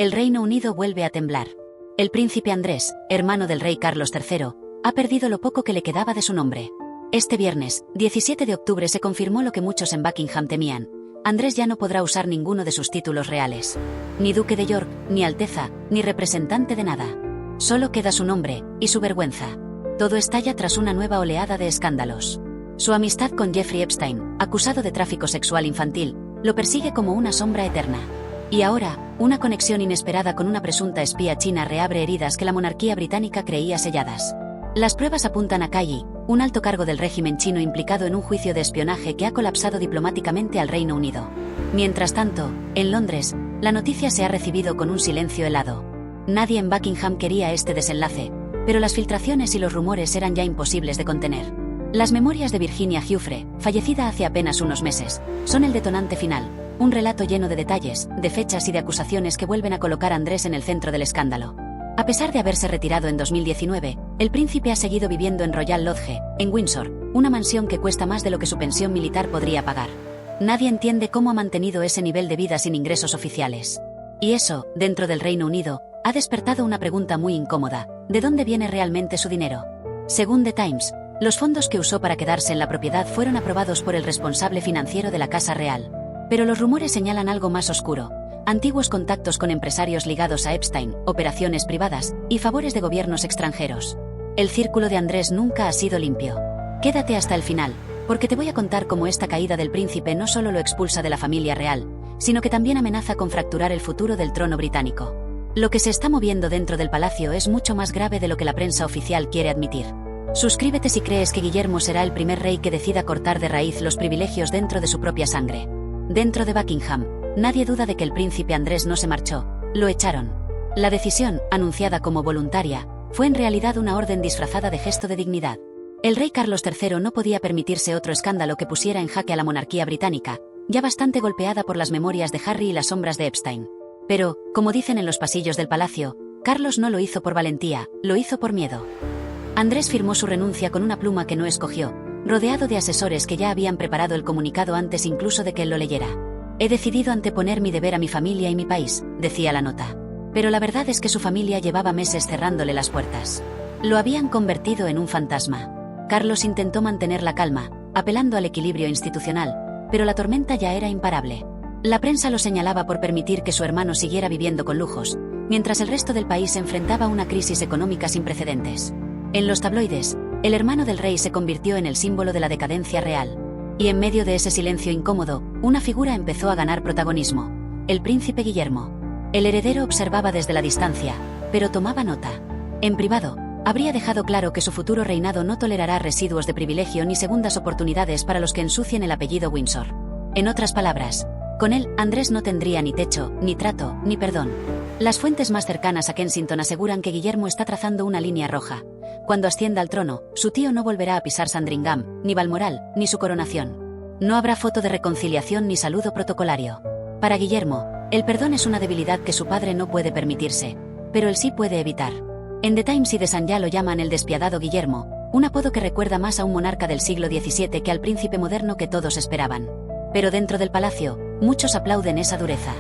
El Reino Unido vuelve a temblar. El príncipe Andrés, hermano del rey Carlos III, ha perdido lo poco que le quedaba de su nombre. Este viernes, 17 de octubre, se confirmó lo que muchos en Buckingham temían. Andrés ya no podrá usar ninguno de sus títulos reales. Ni duque de York, ni alteza, ni representante de nada. Solo queda su nombre, y su vergüenza. Todo estalla tras una nueva oleada de escándalos. Su amistad con Jeffrey Epstein, acusado de tráfico sexual infantil, lo persigue como una sombra eterna. Y ahora, una conexión inesperada con una presunta espía china reabre heridas que la monarquía británica creía selladas. Las pruebas apuntan a Cai, un alto cargo del régimen chino implicado en un juicio de espionaje que ha colapsado diplomáticamente al Reino Unido. Mientras tanto, en Londres, la noticia se ha recibido con un silencio helado. Nadie en Buckingham quería este desenlace, pero las filtraciones y los rumores eran ya imposibles de contener. Las memorias de Virginia Giuffre, fallecida hace apenas unos meses, son el detonante final, un relato lleno de detalles, de fechas y de acusaciones que vuelven a colocar a Andrés en el centro del escándalo. A pesar de haberse retirado en 2019, el príncipe ha seguido viviendo en Royal Lodge, en Windsor, una mansión que cuesta más de lo que su pensión militar podría pagar. Nadie entiende cómo ha mantenido ese nivel de vida sin ingresos oficiales. Y eso, dentro del Reino Unido, ha despertado una pregunta muy incómoda: ¿de dónde viene realmente su dinero? Según The Times, los fondos que usó para quedarse en la propiedad fueron aprobados por el responsable financiero de la Casa Real. Pero los rumores señalan algo más oscuro: antiguos contactos con empresarios ligados a Epstein, operaciones privadas y favores de gobiernos extranjeros. El círculo de Andrés nunca ha sido limpio. Quédate hasta el final, porque te voy a contar cómo esta caída del príncipe no solo lo expulsa de la familia real, sino que también amenaza con fracturar el futuro del trono británico. Lo que se está moviendo dentro del palacio es mucho más grave de lo que la prensa oficial quiere admitir. Suscríbete si crees que Guillermo será el primer rey que decida cortar de raíz los privilegios dentro de su propia sangre. Dentro de Buckingham, nadie duda de que el príncipe Andrés no se marchó, lo echaron. La decisión, anunciada como voluntaria, fue en realidad una orden disfrazada de gesto de dignidad. El rey Carlos III no podía permitirse otro escándalo que pusiera en jaque a la monarquía británica, ya bastante golpeada por las memorias de Harry y las sombras de Epstein. Pero, como dicen en los pasillos del palacio, Carlos no lo hizo por valentía, lo hizo por miedo. Andrés firmó su renuncia con una pluma que no escogió, rodeado de asesores que ya habían preparado el comunicado antes incluso de que él lo leyera. He decidido anteponer mi deber a mi familia y mi país, decía la nota. Pero la verdad es que su familia llevaba meses cerrándole las puertas. Lo habían convertido en un fantasma. Carlos intentó mantener la calma, apelando al equilibrio institucional, pero la tormenta ya era imparable. La prensa lo señalaba por permitir que su hermano siguiera viviendo con lujos, mientras el resto del país enfrentaba una crisis económica sin precedentes. En los tabloides, el hermano del rey se convirtió en el símbolo de la decadencia real. Y en medio de ese silencio incómodo, una figura empezó a ganar protagonismo: el príncipe Guillermo. El heredero observaba desde la distancia, pero tomaba nota. En privado, habría dejado claro que su futuro reinado no tolerará residuos de privilegio ni segundas oportunidades para los que ensucien el apellido Windsor. En otras palabras, con él, Andrés no tendría ni techo, ni trato, ni perdón. Las fuentes más cercanas a Kensington aseguran que Guillermo está trazando una línea roja. Cuando ascienda al trono, su tío no volverá a pisar Sandringham, ni Balmoral, ni su coronación. No habrá foto de reconciliación ni saludo protocolario. Para Guillermo, el perdón es una debilidad que su padre no puede permitirse, pero él sí puede evitar. En The Times y The Sun ya lo llaman el despiadado Guillermo, un apodo que recuerda más a un monarca del siglo XVII que al príncipe moderno que todos esperaban. Pero dentro del palacio, muchos aplauden esa dureza.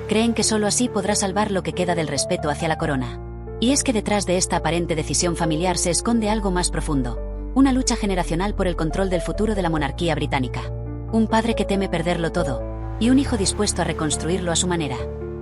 Creen que solo así podrá salvar lo que queda del respeto hacia la corona. Y es que detrás de esta aparente decisión familiar se esconde algo más profundo: una lucha generacional por el control del futuro de la monarquía británica. Un padre que teme perderlo todo, y un hijo dispuesto a reconstruirlo a su manera.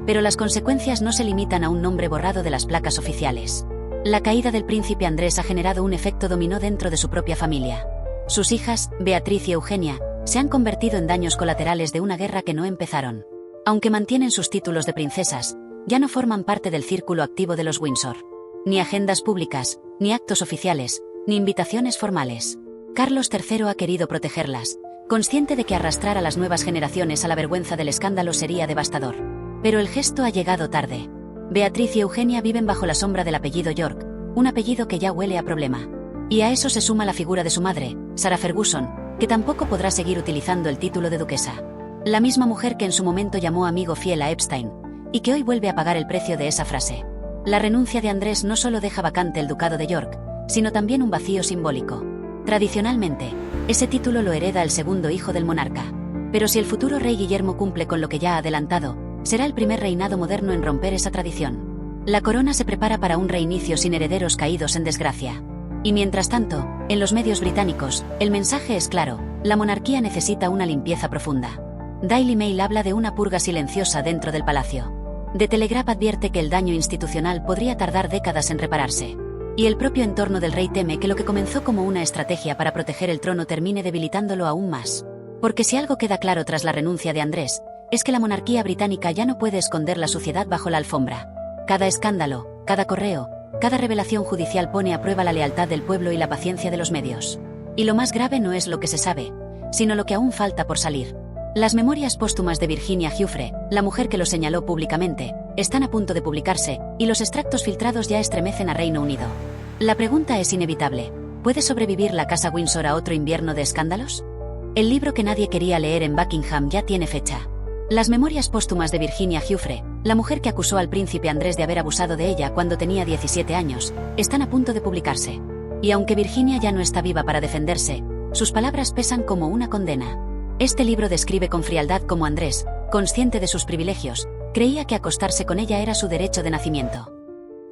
Pero las consecuencias no se limitan a un nombre borrado de las placas oficiales. La caída del príncipe Andrés ha generado un efecto dominó dentro de su propia familia. Sus hijas, Beatriz y Eugenia, se han convertido en daños colaterales de una guerra que no empezaron. Aunque mantienen sus títulos de princesas, ya no forman parte del círculo activo de los Windsor. Ni agendas públicas, ni actos oficiales, ni invitaciones formales. Carlos III ha querido protegerlas, consciente de que arrastrar a las nuevas generaciones a la vergüenza del escándalo sería devastador. Pero el gesto ha llegado tarde. Beatriz y Eugenia viven bajo la sombra del apellido York, un apellido que ya huele a problema. Y a eso se suma la figura de su madre, Sarah Ferguson, que tampoco podrá seguir utilizando el título de duquesa. La misma mujer que en su momento llamó amigo fiel a Epstein, y que hoy vuelve a pagar el precio de esa frase. La renuncia de Andrés no solo deja vacante el ducado de York, sino también un vacío simbólico. Tradicionalmente, ese título lo hereda el segundo hijo del monarca. Pero si el futuro rey Guillermo cumple con lo que ya ha adelantado, será el primer reinado moderno en romper esa tradición. La corona se prepara para un reinicio sin herederos caídos en desgracia. Y mientras tanto, en los medios británicos, el mensaje es claro: la monarquía necesita una limpieza profunda. Daily Mail habla de una purga silenciosa dentro del palacio. The Telegraph advierte que el daño institucional podría tardar décadas en repararse. Y el propio entorno del rey teme que lo que comenzó como una estrategia para proteger el trono termine debilitándolo aún más. Porque si algo queda claro tras la renuncia de Andrés, es que la monarquía británica ya no puede esconder la suciedad bajo la alfombra. Cada escándalo, cada correo, cada revelación judicial pone a prueba la lealtad del pueblo y la paciencia de los medios. Y lo más grave no es lo que se sabe, sino lo que aún falta por salir. Las memorias póstumas de Virginia Giuffre, la mujer que lo señaló públicamente, están a punto de publicarse, y los extractos filtrados ya estremecen a Reino Unido. La pregunta es inevitable: ¿puede sobrevivir la Casa Windsor a otro invierno de escándalos? El libro que nadie quería leer en Buckingham ya tiene fecha. Las memorias póstumas de Virginia Giuffre, la mujer que acusó al príncipe Andrés de haber abusado de ella cuando tenía 17 años, están a punto de publicarse. Y aunque Virginia ya no está viva para defenderse, sus palabras pesan como una condena. Este libro describe con frialdad cómo Andrés, consciente de sus privilegios, creía que acostarse con ella era su derecho de nacimiento.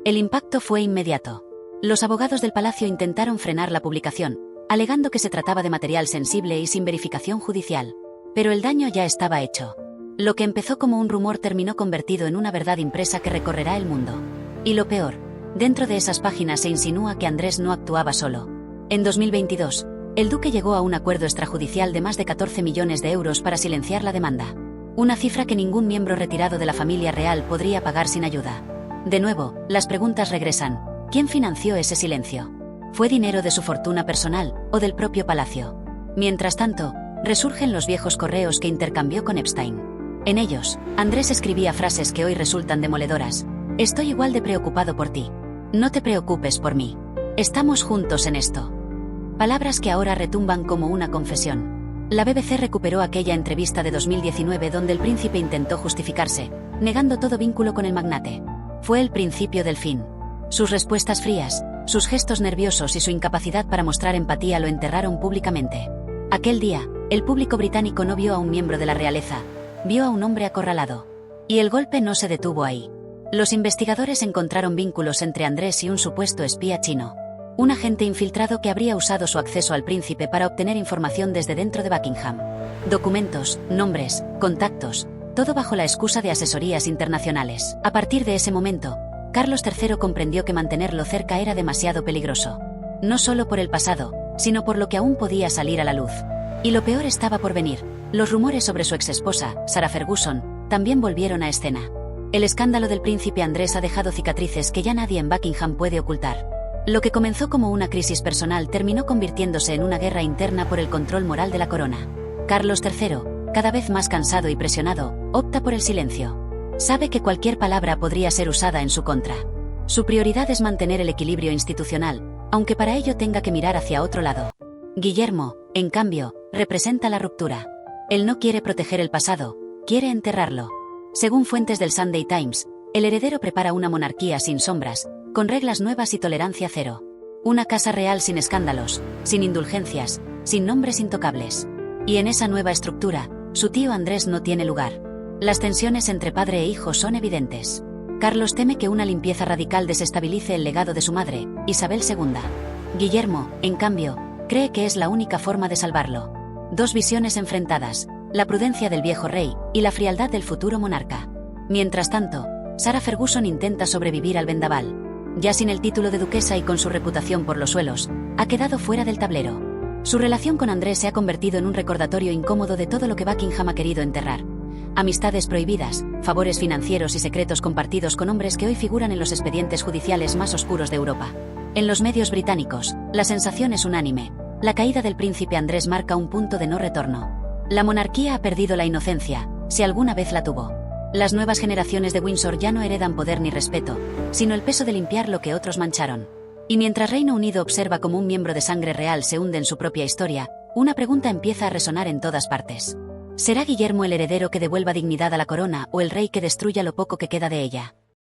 El impacto fue inmediato. Los abogados del palacio intentaron frenar la publicación, alegando que se trataba de material sensible y sin verificación judicial. Pero el daño ya estaba hecho. Lo que empezó como un rumor terminó convertido en una verdad impresa que recorrerá el mundo. Y lo peor, dentro de esas páginas se insinúa que Andrés no actuaba solo. En 2022, el duque llegó a un acuerdo extrajudicial de más de 14 millones de euros para silenciar la demanda. Una cifra que ningún miembro retirado de la familia real podría pagar sin ayuda. De nuevo, las preguntas regresan: ¿quién financió ese silencio? ¿Fue dinero de su fortuna personal o del propio palacio? Mientras tanto, resurgen los viejos correos que intercambió con Epstein. En ellos, Andrés escribía frases que hoy resultan demoledoras: estoy igual de preocupado por ti. No te preocupes por mí. Estamos juntos en esto. Palabras que ahora retumban como una confesión. La BBC recuperó aquella entrevista de 2019 donde el príncipe intentó justificarse, negando todo vínculo con el magnate. Fue el principio del fin. Sus respuestas frías, sus gestos nerviosos y su incapacidad para mostrar empatía lo enterraron públicamente. Aquel día, el público británico no vio a un miembro de la realeza, vio a un hombre acorralado. Y el golpe no se detuvo ahí. Los investigadores encontraron vínculos entre Andrés y un supuesto espía chino. Un agente infiltrado que habría usado su acceso al príncipe para obtener información desde dentro de Buckingham. Documentos, nombres, contactos, todo bajo la excusa de asesorías internacionales. A partir de ese momento, Carlos III comprendió que mantenerlo cerca era demasiado peligroso. No solo por el pasado, sino por lo que aún podía salir a la luz. Y lo peor estaba por venir. Los rumores sobre su exesposa, Sarah Ferguson, también volvieron a escena. El escándalo del príncipe Andrés ha dejado cicatrices que ya nadie en Buckingham puede ocultar. Lo que comenzó como una crisis personal terminó convirtiéndose en una guerra interna por el control moral de la corona. Carlos III, cada vez más cansado y presionado, opta por el silencio. Sabe que cualquier palabra podría ser usada en su contra. Su prioridad es mantener el equilibrio institucional, aunque para ello tenga que mirar hacia otro lado. Guillermo, en cambio, representa la ruptura. Él no quiere proteger el pasado, quiere enterrarlo. Según fuentes del Sunday Times, el heredero prepara una monarquía sin sombras, con reglas nuevas y tolerancia cero. Una casa real sin escándalos, sin indulgencias, sin nombres intocables. Y en esa nueva estructura, su tío Andrés no tiene lugar. Las tensiones entre padre e hijo son evidentes. Carlos teme que una limpieza radical desestabilice el legado de su madre, Isabel II. Guillermo, en cambio, cree que es la única forma de salvarlo. Dos visiones enfrentadas: la prudencia del viejo rey y la frialdad del futuro monarca. Mientras tanto, Sarah Ferguson intenta sobrevivir al vendaval. Ya sin el título de duquesa y con su reputación por los suelos, ha quedado fuera del tablero. Su relación con Andrés se ha convertido en un recordatorio incómodo de todo lo que Buckingham ha querido enterrar. Amistades prohibidas, favores financieros y secretos compartidos con hombres que hoy figuran en los expedientes judiciales más oscuros de Europa. En los medios británicos, la sensación es unánime: la caída del príncipe Andrés marca un punto de no retorno. La monarquía ha perdido la inocencia, si alguna vez la tuvo. Las nuevas generaciones de Windsor ya no heredan poder ni respeto, sino el peso de limpiar lo que otros mancharon. Y mientras Reino Unido observa cómo un miembro de sangre real se hunde en su propia historia, una pregunta empieza a resonar en todas partes. ¿Será Guillermo el heredero que devuelva dignidad a la corona o el rey que destruya lo poco que queda de ella?